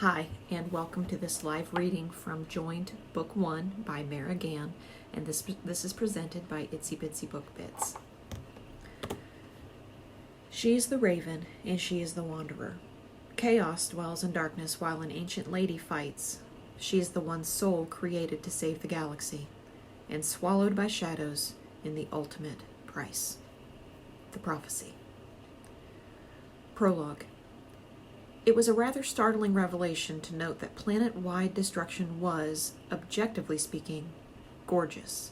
Hi, and welcome to this live reading from Joined Book 1 by Mara Gann, and this is presented by Itsy Bitsy Book Bits. She is the raven, and she is the wanderer. Chaos dwells in darkness while an ancient lady fights. She is the one soul created to save the galaxy, and swallowed by shadows in the ultimate price. The Prophecy. Prologue. It was a rather startling revelation to note that planet-wide destruction was, objectively speaking, gorgeous.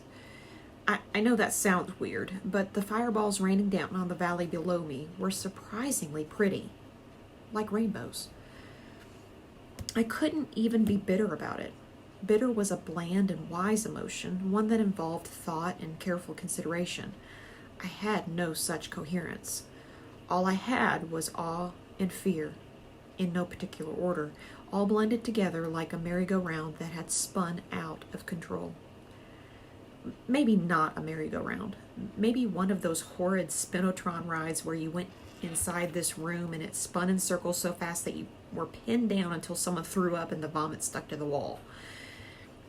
I know that sounds weird, but the fireballs raining down on the valley below me were surprisingly pretty, like rainbows. I couldn't even be bitter about it. Bitter was a bland and wise emotion, one that involved thought and careful consideration. I had no such coherence. All I had was awe and fear, in no particular order, all blended together like a merry-go-round that had spun out of control. Maybe not a merry-go-round. Maybe one of those horrid Spinotron rides where you went inside this room and it spun in circles so fast that you were pinned down until someone threw up and the vomit stuck to the wall.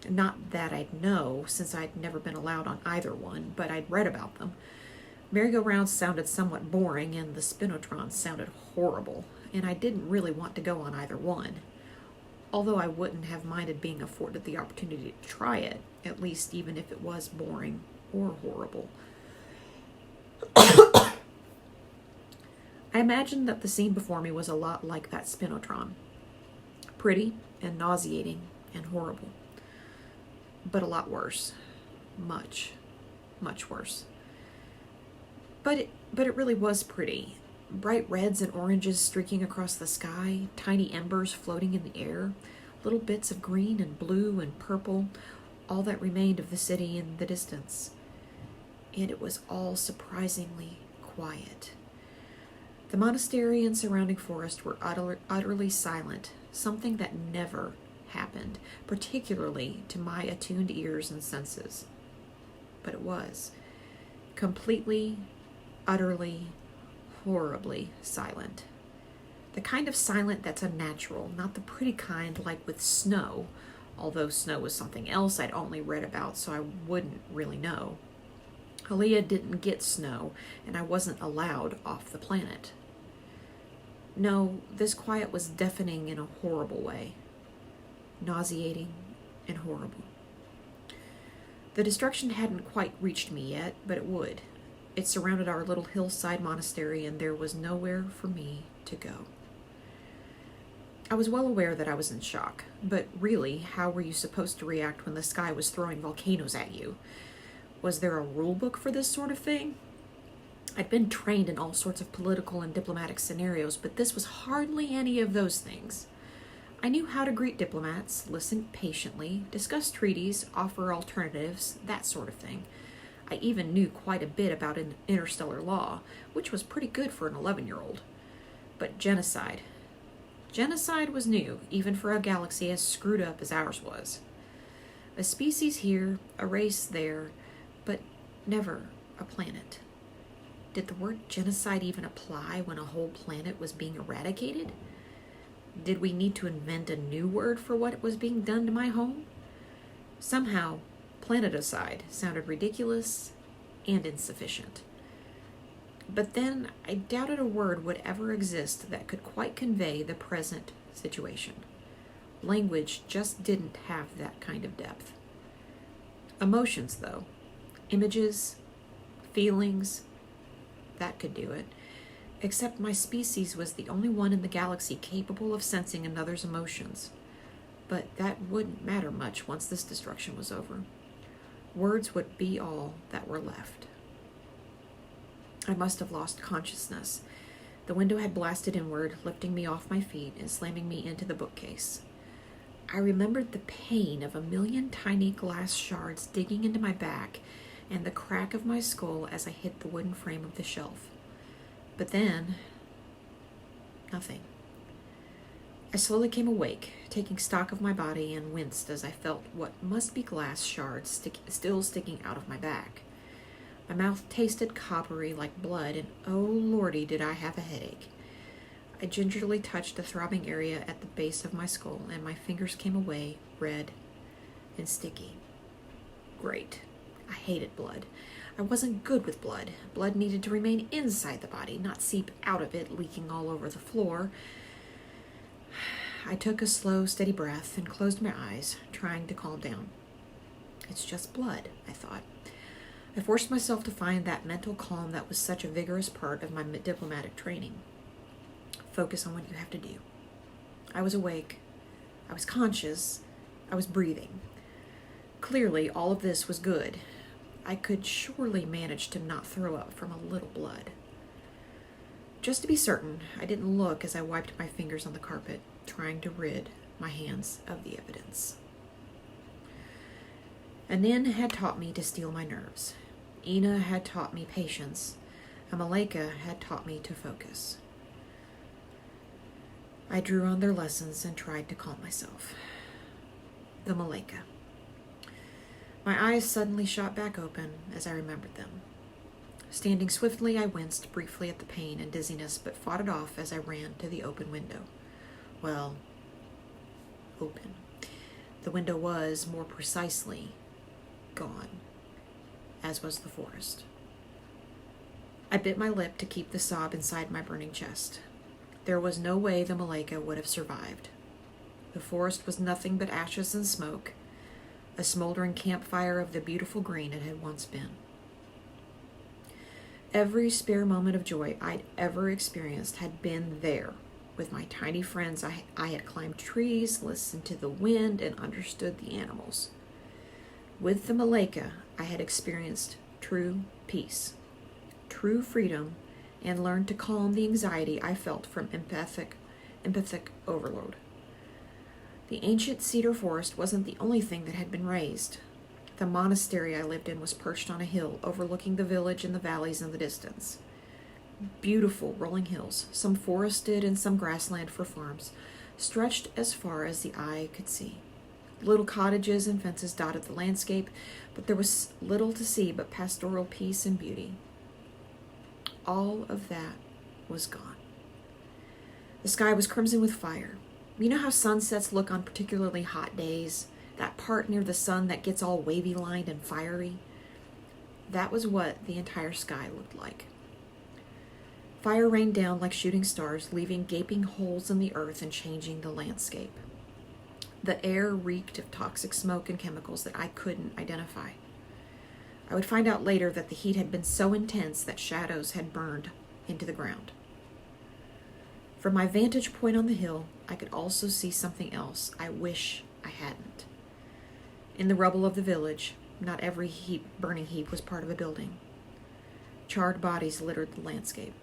Not that I'd know, since I'd never been allowed on either one, but I'd read about them. Merry-go-rounds sounded somewhat boring, and the Spinotrons sounded horrible, and I didn't really want to go on either one. Although I wouldn't have minded being afforded the opportunity to try it, at least even if it was boring or horrible. I imagined that the scene before me was a lot like that Spinotron. Pretty and nauseating and horrible. But a lot worse. Much, much worse. But it really was pretty. Bright reds and oranges streaking across the sky, tiny embers floating in the air, little bits of green and blue and purple, all that remained of the city in the distance. And it was all surprisingly quiet. The monastery and surrounding forest were utterly silent, something that never happened, particularly to my attuned ears and senses. But it was completely, utterly, horribly silent. The kind of silent that's unnatural, not the pretty kind like with snow, although snow was something else I'd only read about, so I wouldn't really know. Halia didn't get snow, and I wasn't allowed off the planet. No, this quiet was deafening in a horrible way. Nauseating and horrible. The destruction hadn't quite reached me yet, but it would. It surrounded our little hillside monastery, and there was nowhere for me to go. I was well aware that I was in shock, but really, how were you supposed to react when the sky was throwing volcanoes at you? Was there a rule book for this sort of thing? I'd been trained in all sorts of political and diplomatic scenarios, but this was hardly any of those things. I knew how to greet diplomats, listen patiently, discuss treaties, offer alternatives, that sort of thing. I even knew quite a bit about interstellar law, which was pretty good for an 11-year-old. But genocide. Genocide was new, even for a galaxy as screwed up as ours was. A species here, a race there, but never a planet. Did the word genocide even apply when a whole planet was being eradicated? Did we need to invent a new word for what was being done to my home? Somehow, planeticide sounded ridiculous and insufficient. But then I doubted a word would ever exist that could quite convey the present situation. Language just didn't have that kind of depth. Emotions, though. Images, feelings, that could do it. Except my species was the only one in the galaxy capable of sensing another's emotions. But that wouldn't matter much once this destruction was over. Words would be all that were left. I must have lost consciousness. The window had blasted inward, lifting me off my feet and slamming me into the bookcase. I remembered the pain of a million tiny glass shards digging into my back and the crack of my skull as I hit the wooden frame of the shelf. But then, nothing. I slowly came awake, taking stock of my body, and winced as I felt what must be glass shards still sticking out of my back. My mouth tasted coppery like blood, and oh lordy did I have a headache. I gingerly touched the throbbing area at the base of my skull, and my fingers came away red and sticky. Great. I hated blood. I wasn't good with blood. Blood needed to remain inside the body, not seep out of it, leaking all over the floor. I took a slow, steady breath and closed my eyes, trying to calm down. It's just blood, I thought. I forced myself to find that mental calm that was such a vigorous part of my diplomatic training. Focus on what you have to do. I was awake. I was conscious. I was breathing. Clearly, all of this was good. I could surely manage to not throw up from a little blood. Just to be certain, I didn't look as I wiped my fingers on the carpet, trying to rid my hands of the evidence. Anin had taught me to steel my nerves. Ina had taught me patience, and Maleka had taught me to focus. I drew on their lessons and tried to calm myself. The Maleka. My eyes suddenly shot back open as I remembered them. Standing swiftly, I winced briefly at the pain and dizziness, but fought it off as I ran to the open window. Well, open. The window was, more precisely, gone, as was the forest. I bit my lip to keep the sob inside my burning chest. There was no way the Maleka would have survived. The forest was nothing but ashes and smoke, a smoldering campfire of the beautiful green it had once been. Every spare moment of joy I'd ever experienced had been there. With my tiny friends, I had climbed trees, listened to the wind, and understood the animals. With the Maleka, I had experienced true peace, true freedom, and learned to calm the anxiety I felt from empathic overload. The ancient cedar forest wasn't the only thing that had been razed. The monastery I lived in was perched on a hill overlooking the village and the valleys in the distance. Beautiful rolling hills, some forested and some grassland for farms, stretched as far as the eye could see. Little cottages and fences dotted the landscape, but there was little to see but pastoral peace and beauty. All of that was gone. The sky was crimson with fire. You know how sunsets look on particularly hot days? That part near the sun that gets all wavy-lined and fiery? That was what the entire sky looked like. Fire rained down like shooting stars, leaving gaping holes in the earth and changing the landscape. The air reeked of toxic smoke and chemicals that I couldn't identify. I would find out later that the heat had been so intense that shadows had burned into the ground. From my vantage point on the hill, I could also see something else I wish I hadn't. In the rubble of the village, not every burning heap was part of a building. Charred bodies littered the landscape.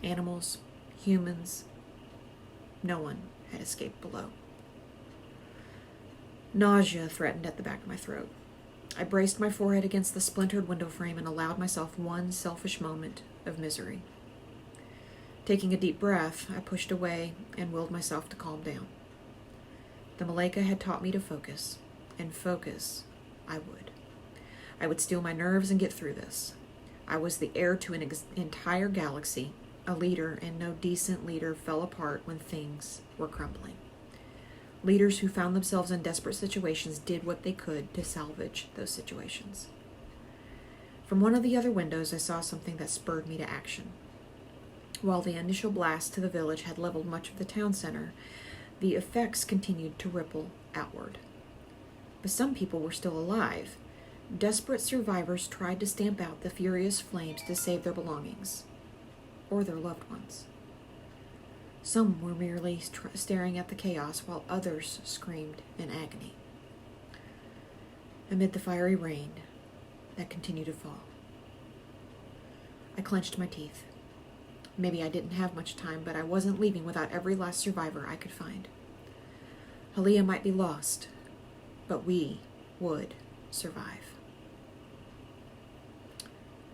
Animals, humans, no one had escaped below. Nausea threatened at the back of my throat. I braced my forehead against the splintered window frame and allowed myself one selfish moment of misery. Taking a deep breath, I pushed away and willed myself to calm down. The Maleka had taught me to focus, and focus I would. I would steel my nerves and get through this. I was the heir to an entire galaxy, a leader, and no decent leader fell apart when things were crumbling. Leaders who found themselves in desperate situations did what they could to salvage those situations. From one of the other windows, I saw something that spurred me to action. While the initial blast to the village had leveled much of the town center, the effects continued to ripple outward. But some people were still alive. Desperate survivors tried to stamp out the furious flames to save their belongings, or their loved ones. Some were merely staring at the chaos, while others screamed in agony. Amid the fiery rain that continued to fall, I clenched my teeth. Maybe I didn't have much time, but I wasn't leaving without every last survivor I could find. Halia might be lost, but we would survive.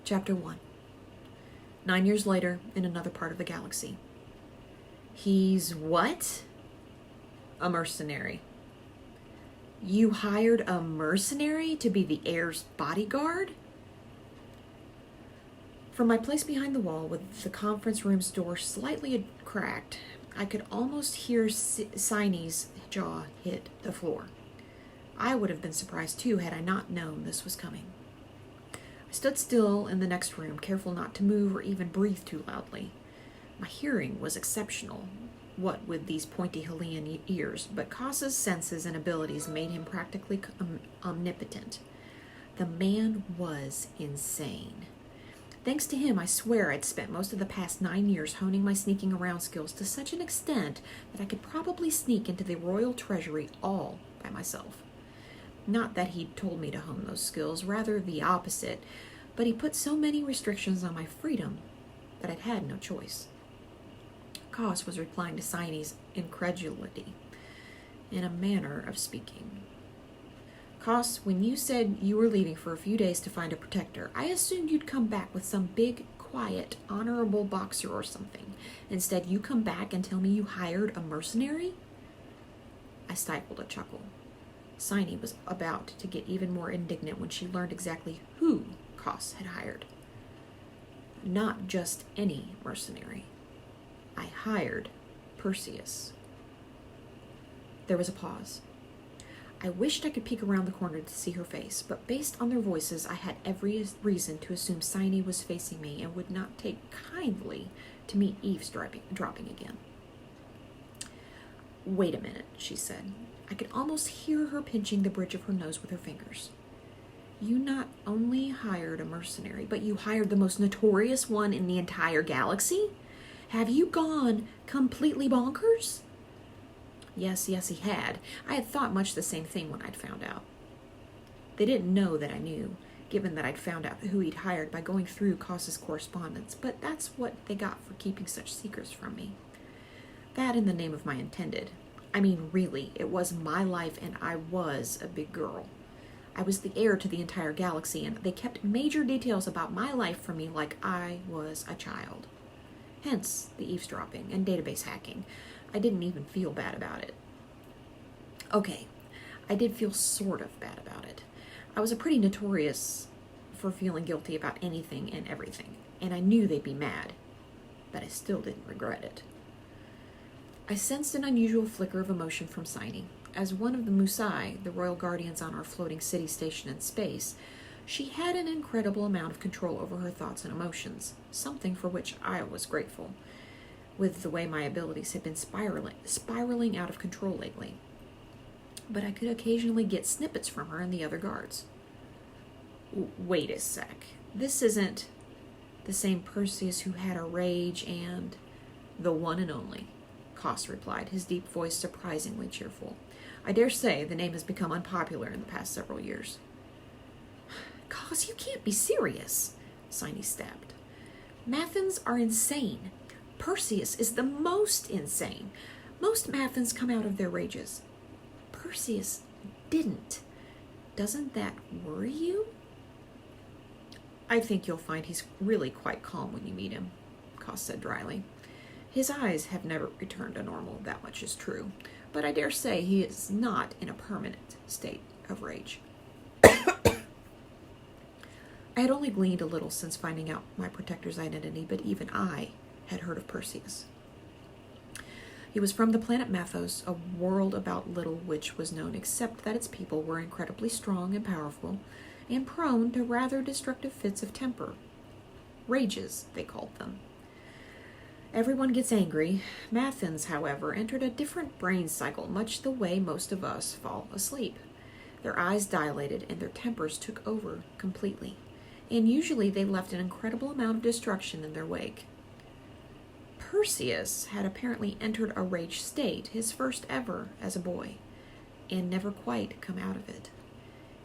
Chapter 1. 9 years later, in another part of the galaxy. He's what? A mercenary. You hired a mercenary to be the heir's bodyguard? From my place behind the wall, with the conference room's door slightly cracked, I could almost hear Signey's jaw hit the floor. I would have been surprised too had I not known this was coming. I stood still in the next room, careful not to move or even breathe too loudly. My hearing was exceptional, what with these pointy Hellion ears, but Koss's senses and abilities made him practically omnipotent. The man was insane. Thanks to him, I swear I'd spent most of the past 9 years honing my sneaking around skills to such an extent that I could probably sneak into the royal treasury all by myself. Not that he'd told me to hone those skills, rather the opposite, but he put so many restrictions on my freedom that I'd had no choice. Koss was replying to Signey's incredulity in a manner of speaking. Koss, when you said you were leaving for a few days to find a protector, I assumed you'd come back with some big, quiet, honorable boxer or something. Instead, you come back and tell me you hired a mercenary? I stifled a chuckle. Signey was about to get even more indignant when she learned exactly who Koss had hired. Not just any mercenary. I hired Perseus. There was a pause. I wished I could peek around the corner to see her face, but based on their voices, I had every reason to assume Signey was facing me and would not take kindly to me eavesdropping again. Wait a minute, she said. I could almost hear her pinching the bridge of her nose with her fingers. You not only hired a mercenary, but you hired the most notorious one in the entire galaxy? Have you gone completely bonkers? Yes, he had. I had thought much the same thing when I'd found out. They didn't know that I knew, given that I'd found out who he'd hired by going through Koss's correspondence, but that's what they got for keeping such secrets from me. That in the name of my intended. I mean, really, it was my life and I was a big girl. I was the heir to the entire galaxy, and they kept major details about my life from me like I was a child. Hence the eavesdropping and database hacking. I didn't even feel bad about it. Okay, I did feel sort of bad about it. I was pretty notorious for feeling guilty about anything and everything, and I knew they'd be mad, but I still didn't regret it. I sensed an unusual flicker of emotion from Signey. As one of the Musai, the royal guardians on our floating city station in space, she had an incredible amount of control over her thoughts and emotions, something for which I was grateful, with the way my abilities had been spiraling out of control lately. But I could occasionally get snippets from her and the other guards. Wait a sec. This isn't the same Perseus who had a rage and... The one and only, Koss replied, his deep voice surprisingly cheerful. I dare say the name has become unpopular in the past several years. Koss, you can't be serious, Signey snapped. Mathans are insane. Perseus is the most insane. Most Mathans come out of their rages. Perseus didn't. Doesn't that worry you? I think you'll find he's really quite calm when you meet him, Koss said dryly. His eyes have never returned to normal, that much is true, but I dare say he is not in a permanent state of rage. I had only gleaned a little since finding out my protector's identity, but even I had heard of Perseus. He was from the planet Mathos, a world about little which was known except that its people were incredibly strong and powerful, and prone to rather destructive fits of temper. Rages, they called them. Everyone gets angry. Mathans, however, entered a different brain cycle, much the way most of us fall asleep. Their eyes dilated and their tempers took over completely, and usually they left an incredible amount of destruction in their wake. Perseus had apparently entered a rage state, his first ever as a boy, and never quite come out of it.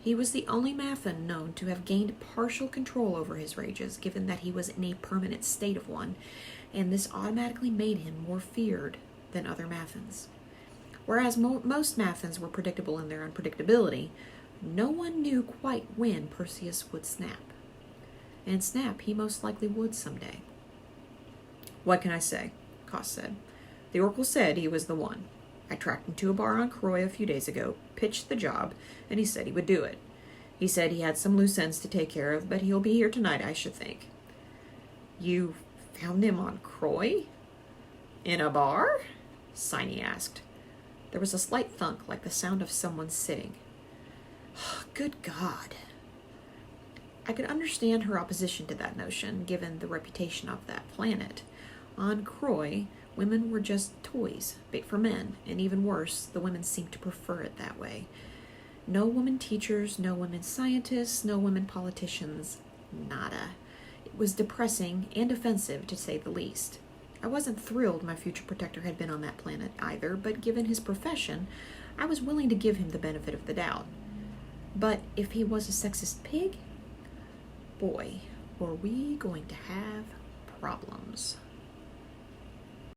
He was the only Mathan known to have gained partial control over his rages, given that he was in a permanent state of one, and this automatically made him more feared than other Mathans. Whereas most Mathans were predictable in their unpredictability, no one knew quite when Perseus would snap. And snap he most likely would someday. What can I say? Koss said. The Oracle said he was the one. I tracked him to a bar on Croy a few days ago, pitched the job, and he said he would do it. He said he had some loose ends to take care of, but he'll be here tonight, I should think. You found him on Croy? In a bar? Signy asked. There was a slight thunk, like the sound of someone sitting. Good God. I could understand her opposition to that notion, given the reputation of that planet. On Croy, women were just toys, bait for men, and even worse, the women seemed to prefer it that way. No women teachers, no women scientists, no women politicians, nada. It was depressing and offensive, to say the least. I wasn't thrilled my future protector had been on that planet either, but given his profession, I was willing to give him the benefit of the doubt. But if he was a sexist pig, boy, were we going to have problems.